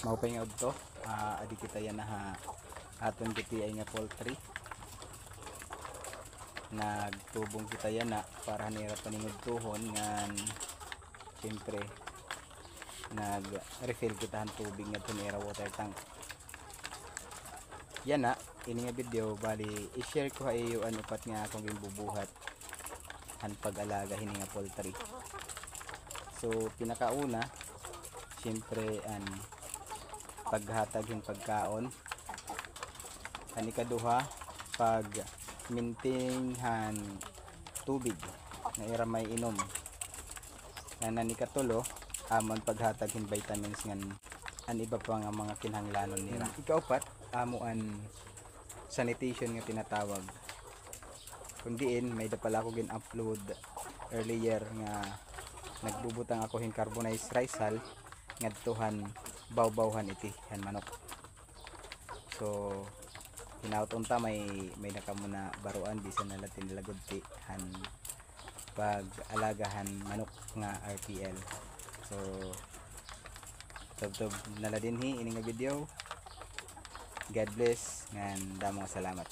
Maupay nga udto, adi kita yan na aton kiti ay nga poultry. Nagtubong kita yan na para nira paningudtuhon ngan siyempre nag-refill kita ang tubig nga tunira water tank. Yan na, ini nga video bali i-share ko kayo ano pat nga akong gimbubuhat han pag-alaga hini nga poultry. So pinakauna siyempre an paghatag hin pagkaon, an ikaduha pag maintain han tubig na ira may inom, nan ikatulo amon paghatag hin vitamins ngan an iba pa nga mga kinahanglanon nila. Ikaupat amo an sanitation nga tinatawag, kung diin may dapala ako gin upload earlier nga nagbubutang ako hin carbonized rice hull ngadtuhan bawbawhan iti han manok. So hinaut unta may nakamuna baruan bisan nalatin nilagod ti han pag-alagahan manok nga RPL. So tubtob nala dinhi ini nga video. God bless ngan damong salamat.